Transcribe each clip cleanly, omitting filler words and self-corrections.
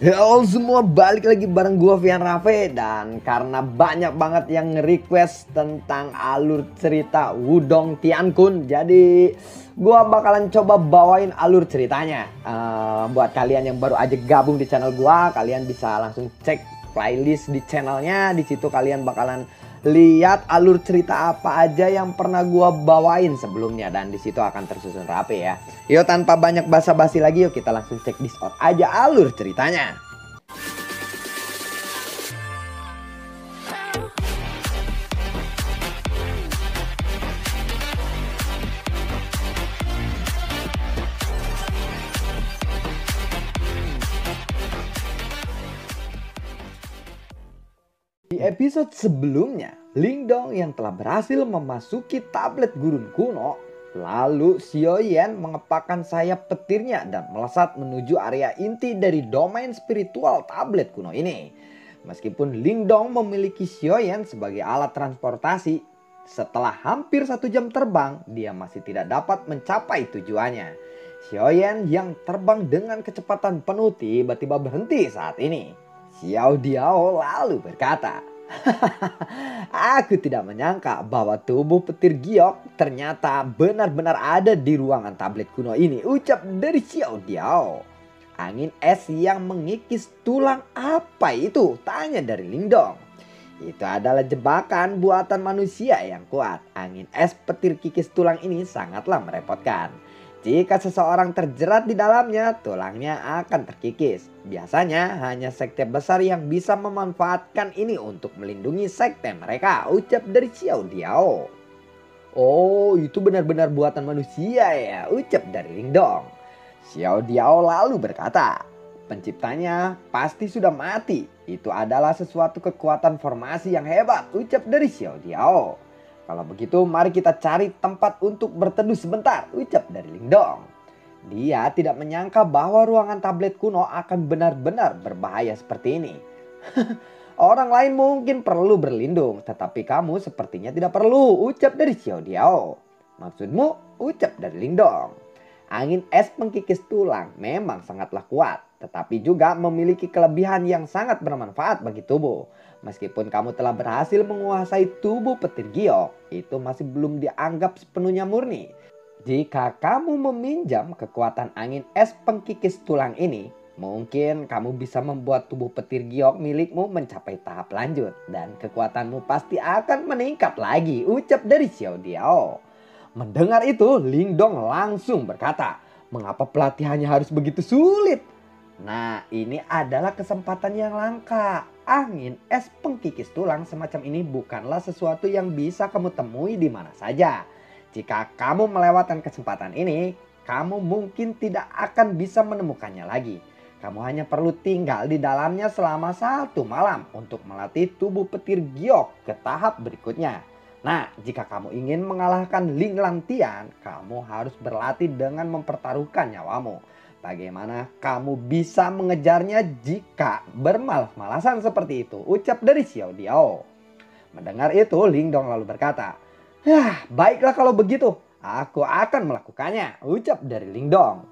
Halo semua, balik lagi bareng gua Vian Rafe. Dan karena banyak banget yang nge-request tentang alur cerita Wudong Tiankun, jadi gua bakalan coba bawain alur ceritanya. Buat kalian yang baru aja gabung di channel gua, kalian bisa langsung cek playlist di channelnya. Di situ kalian bakalan lihat alur cerita apa aja yang pernah gua bawain sebelumnya, dan di situ akan tersusun rapi ya. Yuk tanpa banyak basa-basi lagi, yuk kita langsung cek Discord aja alur ceritanya. Di episode sebelumnya, Lingdong yang telah berhasil memasuki tablet gurun kuno, lalu Xiaoyan mengepakkan sayap petirnya dan melesat menuju area inti dari domain spiritual tablet kuno ini. Meskipun Lingdong memiliki Xiaoyan sebagai alat transportasi, setelah hampir 1 jam terbang, dia masih tidak dapat mencapai tujuannya. Xiaoyan yang terbang dengan kecepatan penuh tiba-tiba berhenti saat ini. Xiao Diao lalu berkata, "Aku tidak menyangka bahwa tubuh petir giok ternyata benar-benar ada di ruangan tablet kuno ini," ucap dari Xiao Diao. "Angin es yang mengikis tulang apa itu?" tanya dari Lingdong. "Itu adalah jebakan buatan manusia yang kuat. Angin es petir kikis tulang ini sangatlah merepotkan. Jika seseorang terjerat di dalamnya, tulangnya akan terkikis. Biasanya hanya sekte besar yang bisa memanfaatkan ini untuk melindungi sekte mereka," ucap dari Xiao Diao. "Oh, itu benar-benar buatan manusia ya," ucap dari Lingdong. Xiao Diao lalu berkata, "Penciptanya pasti sudah mati. Itu adalah sesuatu kekuatan formasi yang hebat," ucap dari Xiao Diao. "Kalau begitu mari kita cari tempat untuk berteduh sebentar," ucap dari Lingdong. Dia tidak menyangka bahwa ruangan tablet kuno akan benar-benar berbahaya seperti ini. "Orang lain mungkin perlu berlindung, tetapi kamu sepertinya tidak perlu," ucap dari Xiao Diao. "Maksudmu?" ucap dari Lingdong. "Angin es pengkikis tulang memang sangatlah kuat, tetapi juga memiliki kelebihan yang sangat bermanfaat bagi tubuh. Meskipun kamu telah berhasil menguasai tubuh petir giok, itu masih belum dianggap sepenuhnya murni. Jika kamu meminjam kekuatan angin es pengkikis tulang ini, mungkin kamu bisa membuat tubuh petir giok milikmu mencapai tahap lanjut, dan kekuatanmu pasti akan meningkat lagi," ucap dari Xiao Diao. Mendengar itu, Lingdong langsung berkata, "Mengapa pelatihannya harus begitu sulit?" Nah, ini adalah kesempatan yang langka. Angin es pengkikis tulang semacam ini bukanlah sesuatu yang bisa kamu temui di mana saja. Jika kamu melewatkan kesempatan ini, kamu mungkin tidak akan bisa menemukannya lagi. Kamu hanya perlu tinggal di dalamnya selama 1 malam untuk melatih tubuh petir giok ke tahap berikutnya. Nah, jika kamu ingin mengalahkan Ling Lantian, kamu harus berlatih dengan mempertaruhkan nyawamu. Bagaimana kamu bisa mengejarnya jika bermalas-malasan seperti itu?" ucap dari Xiao Diao. Mendengar itu, Lingdong lalu berkata, "Baiklah kalau begitu, aku akan melakukannya," ucap dari Lingdong.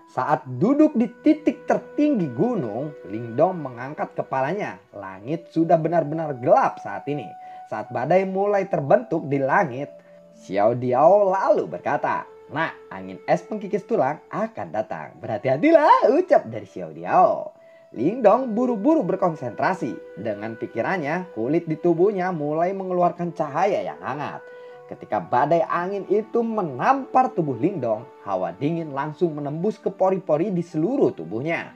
Saat duduk di titik tertinggi gunung, Lingdong mengangkat kepalanya. Langit sudah benar-benar gelap saat ini. Saat badai mulai terbentuk di langit, Xiao Diao lalu berkata, "Nah, angin es pengkikis tulang akan datang. Berhati-hatilah," ucap dari Xiao Diao. Lingdong buru-buru berkonsentrasi. Dengan pikirannya, kulit di tubuhnya mulai mengeluarkan cahaya yang hangat. Ketika badai angin itu menampar tubuh Lingdong, hawa dingin langsung menembus ke pori-pori di seluruh tubuhnya.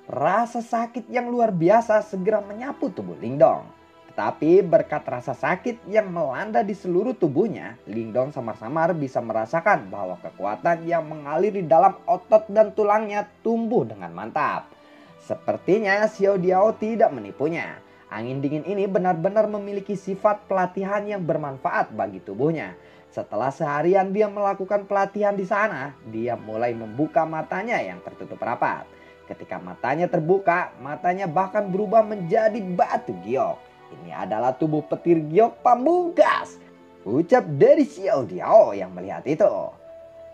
Rasa sakit yang luar biasa segera menyapu tubuh Lingdong. Tetapi berkat rasa sakit yang melanda di seluruh tubuhnya, Lingdong samar-samar bisa merasakan bahwa kekuatan yang mengalir di dalam otot dan tulangnya tumbuh dengan mantap. Sepertinya Xiao Diao tidak menipunya. Angin dingin ini benar-benar memiliki sifat pelatihan yang bermanfaat bagi tubuhnya. Setelah seharian dia melakukan pelatihan di sana, dia mulai membuka matanya yang tertutup rapat. Ketika matanya terbuka, matanya bahkan berubah menjadi batu giok. "Ini adalah tubuh petir giok pamungkas," ucap dari Xiao Diao yang melihat itu.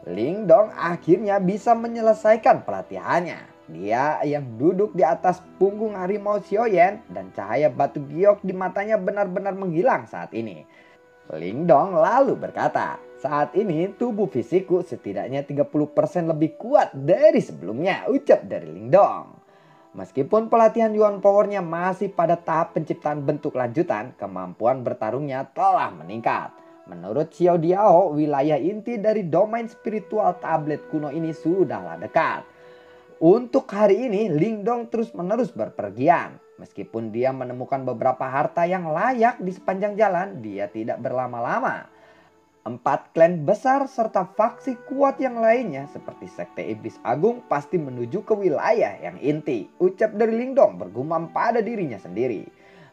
Lingdong akhirnya bisa menyelesaikan pelatihannya. Dia yang duduk di atas punggung harimau Xiaoyan dan cahaya batu giok di matanya benar-benar menghilang saat ini. Lingdong lalu berkata, saat ini tubuh fisikku setidaknya 30% lebih kuat dari sebelumnya, ucap dari Lingdong. Meskipun pelatihan Yuan Power-nya masih pada tahap penciptaan bentuk lanjutan, kemampuan bertarungnya telah meningkat. Menurut Xiao Diao, wilayah inti dari domain spiritual tablet kuno ini sudahlah dekat. Untuk hari ini, Lingdong terus-menerus berpergian. Meskipun dia menemukan beberapa harta yang layak di sepanjang jalan, dia tidak berlama-lama. 4 klan besar serta faksi kuat yang lainnya seperti Sekte Iblis Agung pasti menuju ke wilayah yang inti, ucap dari Lingdong bergumam pada dirinya sendiri.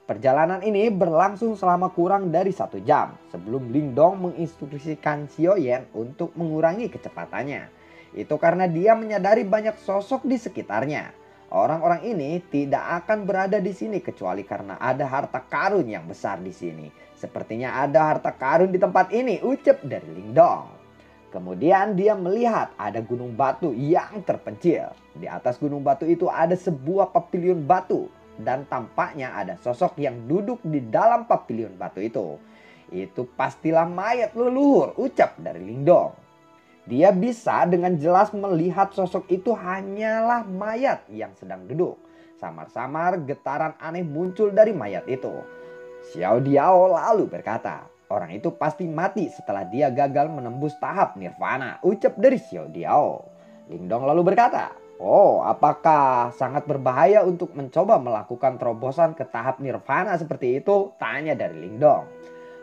Perjalanan ini berlangsung selama kurang dari 1 jam sebelum Lingdong menginstruksikan Xiaoyan untuk mengurangi kecepatannya. Itu karena dia menyadari banyak sosok di sekitarnya. Orang-orang ini tidak akan berada di sini kecuali karena ada harta karun yang besar di sini. Sepertinya ada harta karun di tempat ini, ucap dari Lingdong. Kemudian dia melihat ada gunung batu yang terpencil. Di atas gunung batu itu ada sebuah pavilion batu. Dan tampaknya ada sosok yang duduk di dalam pavilion batu itu. Itu pastilah mayat leluhur, ucap dari Lingdong. Dia bisa dengan jelas melihat sosok itu hanyalah mayat yang sedang duduk. Samar-samar getaran aneh muncul dari mayat itu. Xiao Diao lalu berkata, orang itu pasti mati setelah dia gagal menembus tahap nirvana, ucap dari Xiao Diao. Lingdong lalu berkata, oh, apakah sangat berbahaya untuk mencoba melakukan terobosan ke tahap nirvana seperti itu? Tanya dari Lingdong.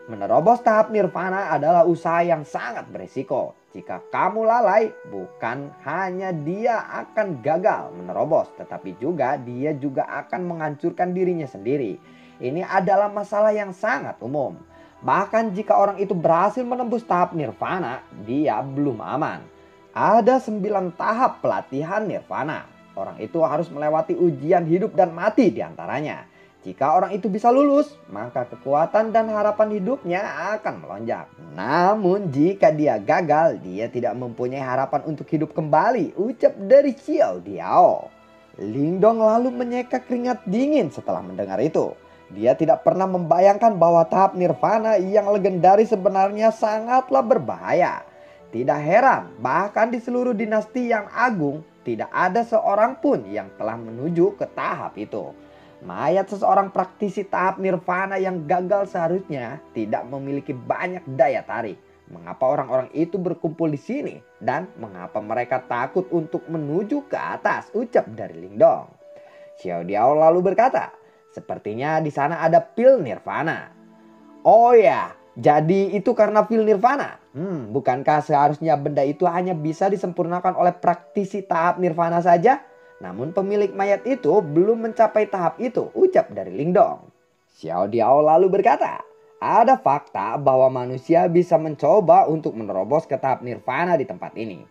Menerobos tahap nirvana adalah usaha yang sangat berisiko. Jika kamu lalai, bukan hanya dia akan gagal menerobos, tetapi juga dia juga akan menghancurkan dirinya sendiri. Ini adalah masalah yang sangat umum. Bahkan jika orang itu berhasil menembus tahap nirvana, dia belum aman. Ada 9 tahap pelatihan nirvana. Orang itu harus melewati ujian hidup dan mati diantaranya. Jika orang itu bisa lulus, maka kekuatan dan harapan hidupnya akan melonjak. Namun jika dia gagal, dia tidak mempunyai harapan untuk hidup kembali, ucap dari Xiao Diao. Lingdong lalu menyeka keringat dingin setelah mendengar itu. Dia tidak pernah membayangkan bahwa tahap nirvana yang legendaris sebenarnya sangatlah berbahaya. Tidak heran, bahkan di seluruh dinasti yang agung, tidak ada seorang pun yang telah menuju ke tahap itu. Mayat seseorang praktisi tahap nirvana yang gagal seharusnya tidak memiliki banyak daya tarik. Mengapa orang-orang itu berkumpul di sini dan mengapa mereka takut untuk menuju ke atas, ucap dari Lingdong. Xiao Diao lalu berkata, sepertinya di sana ada pil nirvana. Oh ya, jadi itu karena pil nirvana. Bukankah seharusnya benda itu hanya bisa disempurnakan oleh praktisi tahap nirvana saja? Namun pemilik mayat itu belum mencapai tahap itu, ucap dari Lingdong. Xiao Diao lalu berkata, ada fakta bahwa manusia bisa mencoba untuk menerobos ke tahap nirvana di tempat ini.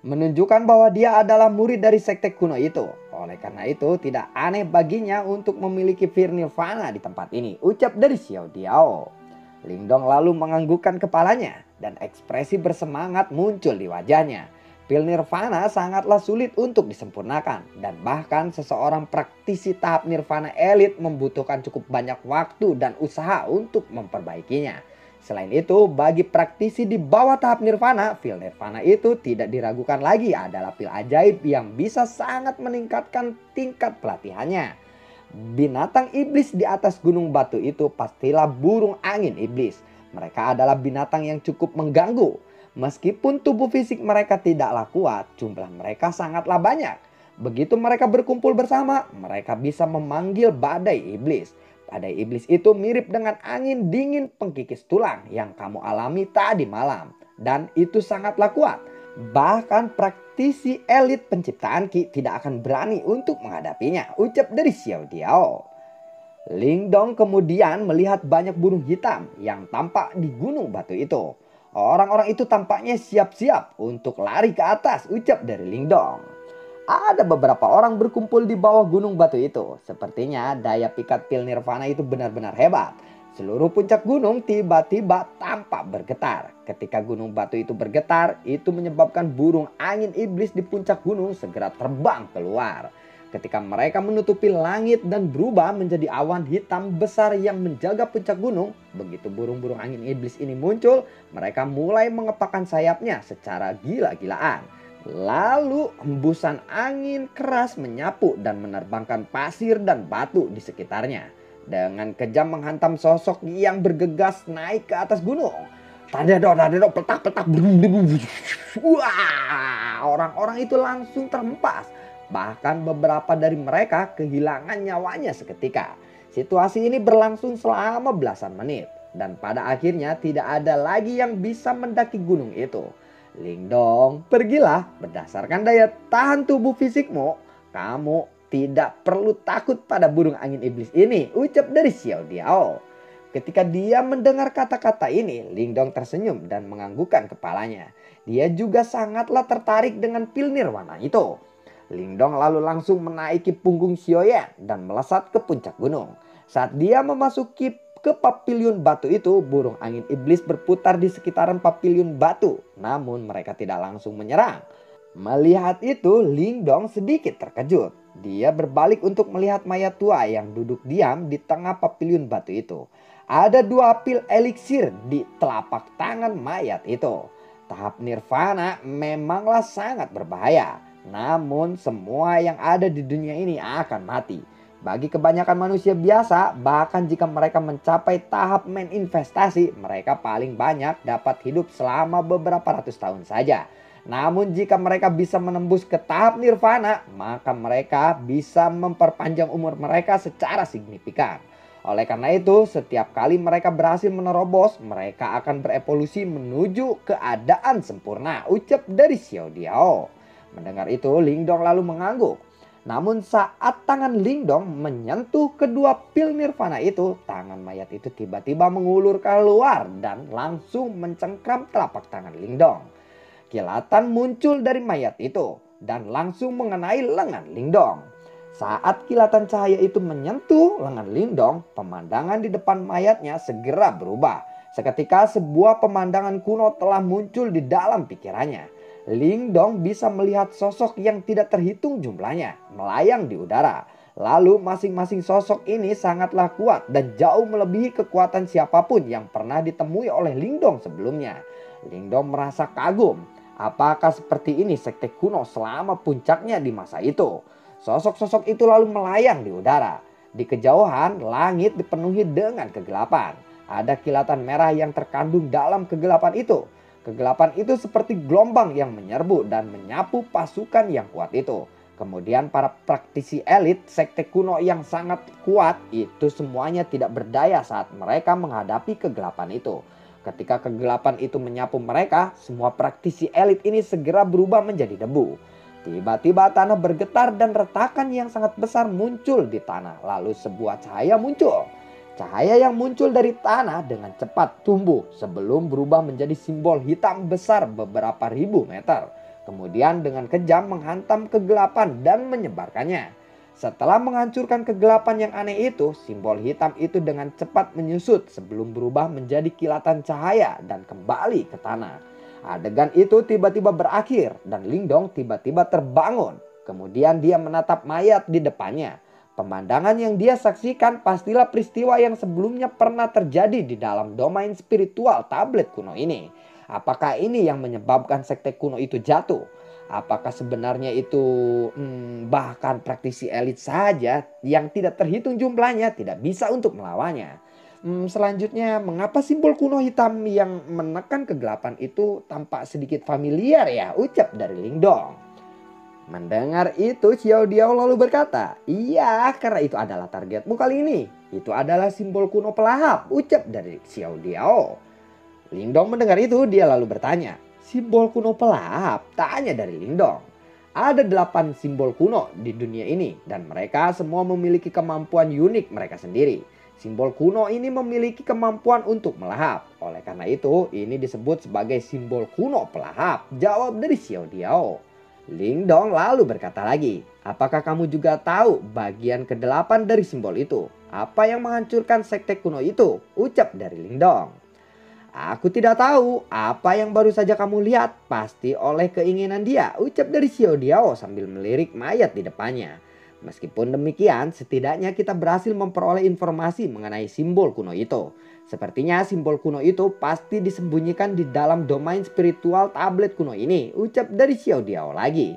Menunjukkan bahwa dia adalah murid dari sekte kuno itu. Oleh karena itu tidak aneh baginya untuk memiliki pil nirvana di tempat ini, ucap dari Xiao Diao. Lingdong lalu menganggukkan kepalanya dan ekspresi bersemangat muncul di wajahnya. Pil nirvana sangatlah sulit untuk disempurnakan dan bahkan seseorang praktisi tahap nirvana elit membutuhkan cukup banyak waktu dan usaha untuk memperbaikinya. Selain itu, bagi praktisi di bawah tahap nirvana, pil nirvana itu tidak diragukan lagi adalah pil ajaib yang bisa sangat meningkatkan tingkat pelatihannya. Binatang iblis di atas gunung batu itu pastilah burung angin iblis. Mereka adalah binatang yang cukup mengganggu. Meskipun tubuh fisik mereka tidaklah kuat, jumlah mereka sangatlah banyak. Begitu mereka berkumpul bersama, mereka bisa memanggil badai iblis. Badai iblis itu mirip dengan angin dingin pengkikis tulang yang kamu alami tadi malam. Dan itu sangatlah kuat. Bahkan praktisi elit penciptaan Ki tidak akan berani untuk menghadapinya, ucap dari Xiao Diao. Lingdong kemudian melihat banyak burung hitam yang tampak di gunung batu itu. Orang-orang itu tampaknya siap-siap untuk lari ke atas, ucap dari Lingdong. Ada beberapa orang berkumpul di bawah gunung batu itu. Sepertinya daya pikat pil nirvana itu benar-benar hebat. Seluruh puncak gunung tiba-tiba tampak bergetar. Ketika gunung batu itu bergetar, itu menyebabkan burung angin iblis di puncak gunung segera terbang keluar. Ketika mereka menutupi langit dan berubah menjadi awan hitam besar yang menjaga puncak gunung, begitu burung-burung angin iblis ini muncul, mereka mulai mengepakkan sayapnya secara gila-gilaan. Lalu hembusan angin keras menyapu dan menerbangkan pasir dan batu di sekitarnya. Dengan kejam menghantam sosok yang bergegas naik ke atas gunung. Tadedok, petak-petak. Wah, orang-orang itu langsung terhempas. Bahkan beberapa dari mereka kehilangan nyawanya seketika. Situasi ini berlangsung selama belasan menit. Dan pada akhirnya tidak ada lagi yang bisa mendaki gunung itu. Lingdong, pergilah. Berdasarkan daya tahan tubuh fisikmu, kamu tidak perlu takut pada burung angin iblis ini, ucap dari Xiao Diao. Ketika dia mendengar kata-kata ini, Lingdong tersenyum dan menganggukkan kepalanya. Dia juga sangatlah tertarik dengan pil nirwana itu. Lingdong lalu langsung menaiki punggung Xiaoyan dan melesat ke puncak gunung. Saat dia memasuki ke papiliun batu itu, burung angin iblis berputar di sekitaran papiliun batu. Namun mereka tidak langsung menyerang. Melihat itu, Lingdong sedikit terkejut. Dia berbalik untuk melihat mayat tua yang duduk diam di tengah papiliun batu itu. Ada 2 pil eliksir di telapak tangan mayat itu. Tahap nirvana memanglah sangat berbahaya. Namun semua yang ada di dunia ini akan mati. Bagi kebanyakan manusia biasa, bahkan jika mereka mencapai tahap investasi, mereka paling banyak dapat hidup selama beberapa ratus tahun saja. Namun jika mereka bisa menembus ke tahap nirvana, maka mereka bisa memperpanjang umur mereka secara signifikan. Oleh karena itu, setiap kali mereka berhasil menerobos, mereka akan berevolusi menuju keadaan sempurna, ucap dari Xiao Diao. Mendengar itu, Lingdong lalu mengangguk. Namun saat tangan Lingdong menyentuh kedua pil nirvana itu, tangan mayat itu tiba-tiba mengulur keluar dan langsung mencengkram telapak tangan Lingdong. Kilatan muncul dari mayat itu dan langsung mengenai lengan Lingdong. Saat kilatan cahaya itu menyentuh lengan Lingdong, pemandangan di depan mayatnya segera berubah. Seketika sebuah pemandangan kuno telah muncul di dalam pikirannya. Lingdong bisa melihat sosok yang tidak terhitung jumlahnya melayang di udara. Lalu masing-masing sosok ini sangatlah kuat dan jauh melebihi kekuatan siapapun yang pernah ditemui oleh Lingdong sebelumnya. Lingdong merasa kagum. Apakah seperti ini sekte kuno selama puncaknya di masa itu? Sosok-sosok itu lalu melayang di udara. Di kejauhan, langit dipenuhi dengan kegelapan. Ada kilatan merah yang terkandung dalam kegelapan itu. Kegelapan itu seperti gelombang yang menyerbu dan menyapu pasukan yang kuat itu. Kemudian para praktisi elit sekte kuno yang sangat kuat itu semuanya tidak berdaya saat mereka menghadapi kegelapan itu. Ketika kegelapan itu menyapu mereka, semua praktisi elit ini segera berubah menjadi debu. Tiba-tiba tanah bergetar dan retakan yang sangat besar muncul di tanah. Lalu sebuah cahaya muncul. Cahaya yang muncul dari tanah dengan cepat tumbuh sebelum berubah menjadi simbol hitam besar beberapa ribu meter. Kemudian dengan kejam menghantam kegelapan dan menyebarkannya. Setelah menghancurkan kegelapan yang aneh itu, simbol hitam itu dengan cepat menyusut sebelum berubah menjadi kilatan cahaya dan kembali ke tanah. Adegan itu tiba-tiba berakhir dan Lingdong tiba-tiba terbangun. Kemudian dia menatap mayat di depannya. Pemandangan yang dia saksikan pastilah peristiwa yang sebelumnya pernah terjadi di dalam domain spiritual tablet kuno ini. Apakah ini yang menyebabkan sekte kuno itu jatuh? Apakah sebenarnya itu bahkan praktisi elit saja yang tidak terhitung jumlahnya tidak bisa untuk melawannya? Selanjutnya, mengapa simbol kuno hitam yang menekan kegelapan itu tampak sedikit familiar ya? Ucap dari Lingdong. Mendengar itu, Xiao Diao lalu berkata, "Iya, karena itu adalah targetmu kali ini. Itu adalah simbol kuno pelahap," ucap dari Xiao Diao. Lingdong mendengar itu, dia lalu bertanya, "Simbol kuno pelahap?" Tanya dari Lingdong. Ada 8 simbol kuno di dunia ini dan mereka semua memiliki kemampuan unik mereka sendiri. Simbol kuno ini memiliki kemampuan untuk melahap. Oleh karena itu, ini disebut sebagai simbol kuno pelahap, jawab dari Xiao Diao. Lingdong lalu berkata lagi, "Apakah kamu juga tahu bagian ke-8 dari simbol itu?" Apa yang menghancurkan sekte kuno itu? Ucap dari Lingdong. Aku tidak tahu apa yang baru saja kamu lihat. Pasti oleh keinginan dia. Ucap dari Xiao Diao sambil melirik mayat di depannya. Meskipun demikian, setidaknya kita berhasil memperoleh informasi mengenai simbol kuno itu. Sepertinya simbol kuno itu pasti disembunyikan di dalam domain spiritual tablet kuno ini. Ucap dari Xiao Diao lagi.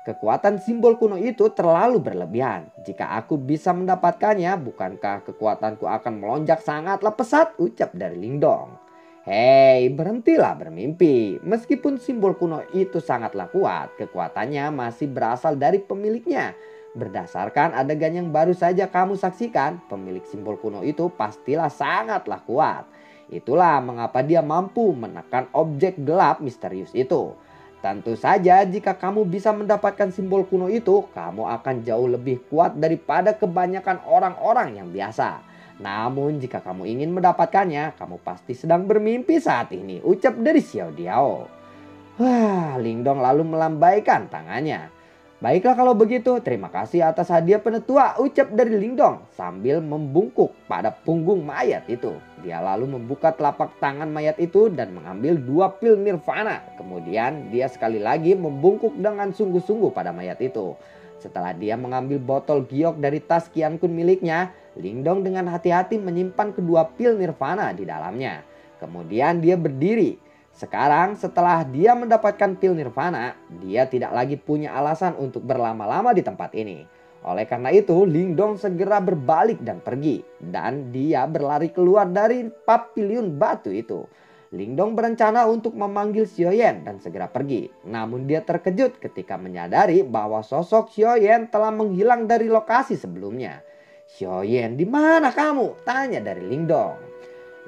Kekuatan simbol kuno itu terlalu berlebihan. Jika aku bisa mendapatkannya, bukankah kekuatanku akan melonjak sangatlah pesat? Ucap dari Lingdong. Hei, berhentilah bermimpi. Meskipun simbol kuno itu sangatlah kuat, kekuatannya masih berasal dari pemiliknya. Berdasarkan adegan yang baru saja kamu saksikan, pemilik simbol kuno itu pastilah sangatlah kuat. Itulah mengapa dia mampu menekan objek gelap misterius itu. Tentu saja jika kamu bisa mendapatkan simbol kuno itu, kamu akan jauh lebih kuat daripada kebanyakan orang-orang yang biasa. Namun jika kamu ingin mendapatkannya, kamu pasti sedang bermimpi saat ini. Ucap dari Xiao Diao. Wah, Lingdong lalu melambaikan tangannya. Baiklah kalau begitu, terima kasih atas hadiah penetua, ucap dari Lingdong sambil membungkuk pada punggung mayat itu. Dia lalu membuka telapak tangan mayat itu dan mengambil 2 pil nirvana. Kemudian dia sekali lagi membungkuk dengan sungguh-sungguh pada mayat itu. Setelah dia mengambil botol giok dari tas Qian Kun miliknya, Lingdong dengan hati-hati menyimpan kedua pil nirvana di dalamnya. Kemudian dia berdiri. Sekarang setelah dia mendapatkan pil nirvana, dia tidak lagi punya alasan untuk berlama-lama di tempat ini. Oleh karena itu, Lingdong segera berbalik dan pergi. Dan dia berlari keluar dari paviliun batu itu. Lingdong berencana untuk memanggil Xiaoyan dan segera pergi. Namun dia terkejut ketika menyadari bahwa sosok Xiaoyan telah menghilang dari lokasi sebelumnya. Xiaoyan, di mana kamu? Tanya dari Lingdong.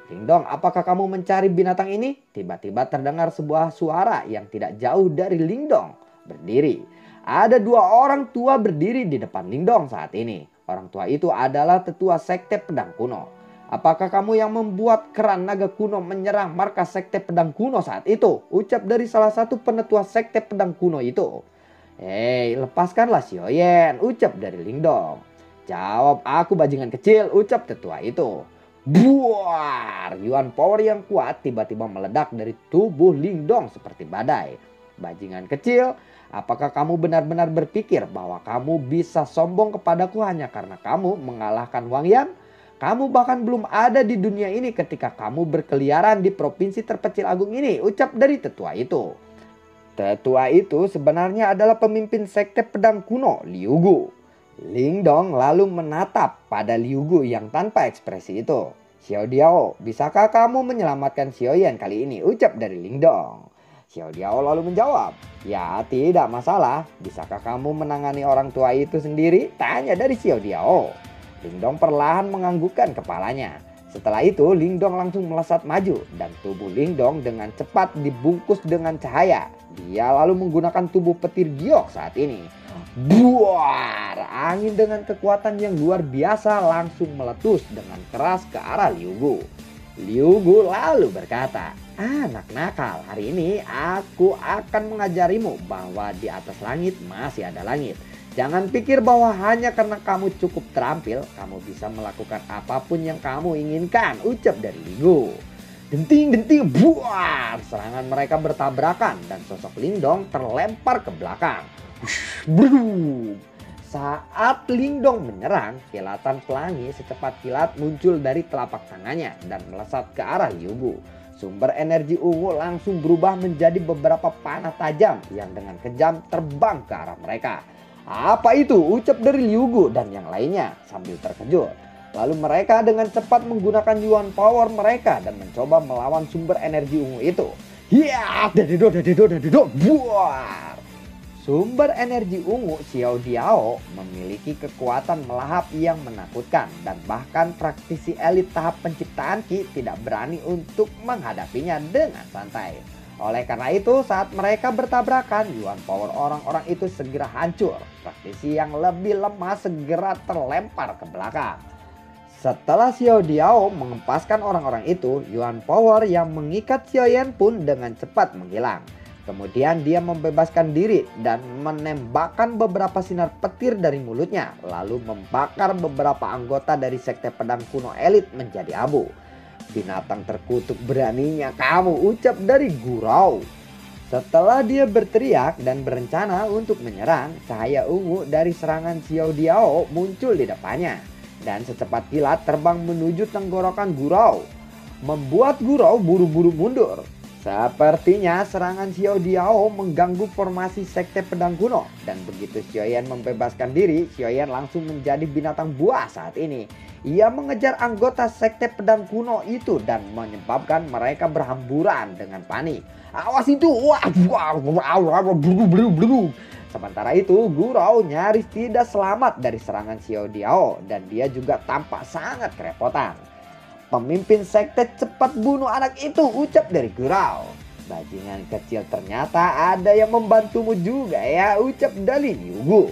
Lingdong, apakah kamu mencari binatang ini? Tiba-tiba terdengar sebuah suara yang tidak jauh dari Lingdong berdiri. Ada 2 orang tua berdiri di depan Lingdong saat ini. Orang tua itu adalah tetua sekte pedang kuno. Apakah kamu yang membuat keran naga kuno menyerang markas sekte pedang kuno saat itu? Ucap dari salah satu penetua sekte pedang kuno itu. Hei, lepaskanlah Xiaoyan, ucap dari Lingdong. Jawab aku bajingan kecil, ucap tetua itu. Buar, Yuan Power yang kuat tiba-tiba meledak dari tubuh Lingdong seperti badai. Bajingan kecil, apakah kamu benar-benar berpikir bahwa kamu bisa sombong kepadaku hanya karena kamu mengalahkan Wang Yan? Kamu bahkan belum ada di dunia ini ketika kamu berkeliaran di provinsi terpencil agung ini, ucap dari tetua itu. Tetua itu sebenarnya adalah pemimpin sekte pedang kuno, Liu Gu. Lingdong lalu menatap pada Liu Gu yang tanpa ekspresi itu. Xiao Diao, bisakah kamu menyelamatkan Xiaoyan kali ini? Ucap dari Lingdong. Xiao Diao lalu menjawab, ya tidak masalah. Bisakah kamu menangani orang tua itu sendiri? Tanya dari Xiao Diao. Lingdong perlahan menganggukkan kepalanya. Setelah itu Lingdong langsung melesat maju dan tubuh Lingdong dengan cepat dibungkus dengan cahaya. Dia lalu menggunakan tubuh petir giok saat ini. Buar, angin dengan kekuatan yang luar biasa langsung meletus dengan keras ke arah Liu Gu. Liu Gu lalu berkata, anak nakal, hari ini aku akan mengajarimu bahwa di atas langit masih ada langit. Jangan pikir bahwa hanya karena kamu cukup terampil, kamu bisa melakukan apapun yang kamu inginkan, ucap dari Liu Gu. Denting-denting, buar, serangan mereka bertabrakan dan sosok Lingdong terlempar ke belakang. Brum. Saat Lingdong menyerang, kilatan pelangi secepat kilat muncul dari telapak tangannya dan melesat ke arah Liu Gu. Sumber energi ungu langsung berubah menjadi beberapa panah tajam yang dengan kejam terbang ke arah mereka. Apa itu? Ucap dari Liu Gu dan yang lainnya sambil terkejut. Lalu mereka dengan cepat menggunakan Yuan Power mereka dan mencoba melawan sumber energi ungu itu. Hiya, dadido, buar. Sumber energi ungu Xiao Diao memiliki kekuatan melahap yang menakutkan dan bahkan praktisi elit tahap penciptaan Qi tidak berani untuk menghadapinya dengan santai. Oleh karena itu saat mereka bertabrakan, Yuan Power orang-orang itu segera hancur. Praktisi yang lebih lemah segera terlempar ke belakang. Setelah Xiao Diao mengempaskan orang-orang itu, Yuan Power yang mengikat Xiaoyan pun dengan cepat menghilang. Kemudian dia membebaskan diri dan menembakkan beberapa sinar petir dari mulutnya, lalu membakar beberapa anggota dari sekte pedang kuno elit menjadi abu. Binatang terkutuk, beraninya kamu, ucap dari gurau. Setelah dia berteriak dan berencana untuk menyerang, cahaya ungu dari serangan Xiao Diao muncul di depannya. Dan secepat kilat terbang menuju tenggorokan gurau, membuat gurau buru-buru mundur. Sepertinya serangan Xiao Diao mengganggu formasi sekte pedang kuno. Dan begitu Xiaoyan membebaskan diri, Xiaoyan langsung menjadi binatang buas saat ini. Ia mengejar anggota sekte pedang kuno itu dan menyebabkan mereka berhamburan dengan panik. Awas itu! Sementara itu, Gurau nyaris tidak selamat dari serangan Xiao Diao dan dia juga tampak sangat kerepotan. Pemimpin sekte, cepat bunuh anak itu, ucap dari Gurau. Bajingan kecil, ternyata ada yang membantumu juga ya, ucap dari Liu Gu.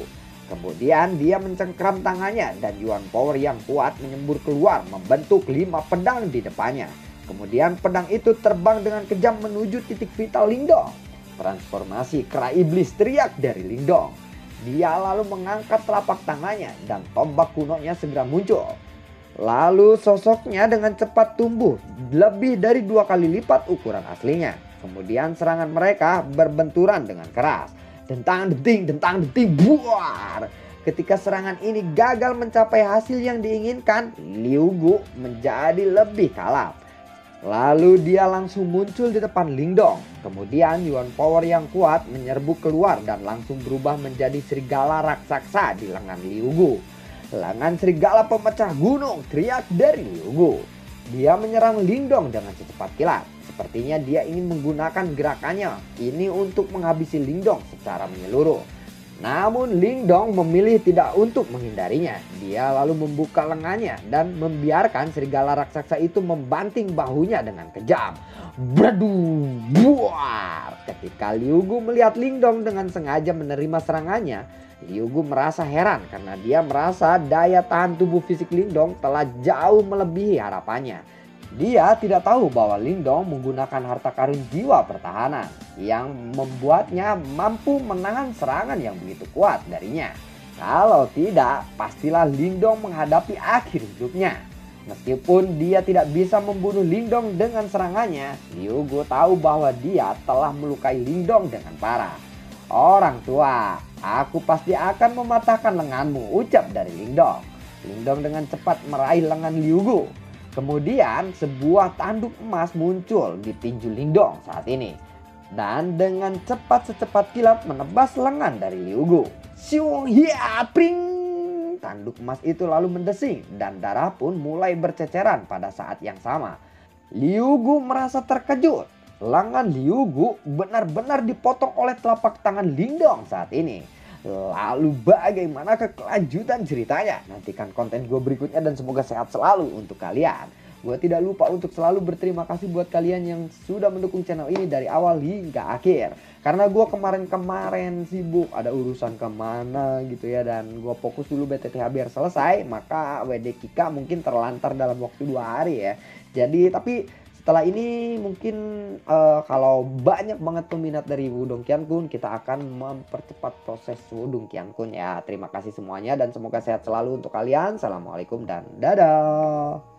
Kemudian dia mencengkram tangannya dan Yuan Power yang kuat menyembur keluar membentuk 5 pedang di depannya. Kemudian pedang itu terbang dengan kejam menuju titik vital Lingdong. Transformasi kera iblis, teriak dari Lingdong. Dia lalu mengangkat telapak tangannya dan tombak kunonya segera muncul. Lalu sosoknya dengan cepat tumbuh lebih dari 2 kali lipat ukuran aslinya. Kemudian serangan mereka berbenturan dengan keras. Dentang denting, buar. Ketika serangan ini gagal mencapai hasil yang diinginkan, Liu Gu menjadi lebih kalap. Lalu dia langsung muncul di depan Lingdong. Kemudian Yuan Power yang kuat menyerbu keluar dan langsung berubah menjadi serigala raksasa di lengan Liu Gu. Lengan serigala pemecah gunung, teriak dari Liu Gu. Dia menyerang Lingdong dengan secepat kilat. Sepertinya dia ingin menggunakan gerakannya ini untuk menghabisi Lingdong secara menyeluruh. Namun Lingdong memilih tidak untuk menghindarinya. Dia lalu membuka lengannya dan membiarkan serigala raksasa itu membanting bahunya dengan kejam. Bradu, buar. Ketika Liu Gu melihat Lingdong dengan sengaja menerima serangannya, Liu Gu merasa heran karena dia merasa daya tahan tubuh fisik Lingdong telah jauh melebihi harapannya. Dia tidak tahu bahwa Lingdong menggunakan harta karun jiwa pertahanan yang membuatnya mampu menahan serangan yang begitu kuat darinya. Kalau tidak, pastilah Lingdong menghadapi akhir hidupnya. Meskipun dia tidak bisa membunuh Lingdong dengan serangannya, Liu Gu tahu bahwa dia telah melukai Lingdong dengan parah. Orang tua, aku pasti akan mematahkan lenganmu, ucap dari Lingdong. Lingdong dengan cepat meraih lengan Liu Gu. Kemudian sebuah tanduk emas muncul di tinju Lingdong saat ini. Dan dengan secepat kilat menebas lengan dari Liu Gu. Siung hia pring. Tanduk emas itu lalu mendesing dan darah pun mulai berceceran pada saat yang sama. Liu Gu merasa terkejut. Lengan Liu Gu benar-benar dipotong oleh telapak tangan Lingdong saat ini. Lalu bagaimana kelanjutan ceritanya? Nantikan konten gue berikutnya dan semoga sehat selalu untuk kalian. Gue tidak lupa untuk selalu berterima kasih buat kalian yang sudah mendukung channel ini dari awal hingga akhir. Karena gue kemarin sibuk ada urusan kemana gitu ya. Dan gue fokus dulu BTTH biar selesai. Maka WD Kika mungkin terlantar dalam waktu 2 hari ya. Jadi tapi setelah ini mungkin kalau banyak banget peminat dari Wudong Qiankun, kita akan mempercepat proses Wudong Qiankun ya. Terima kasih semuanya dan semoga sehat selalu untuk kalian. Assalamualaikum dan dadah.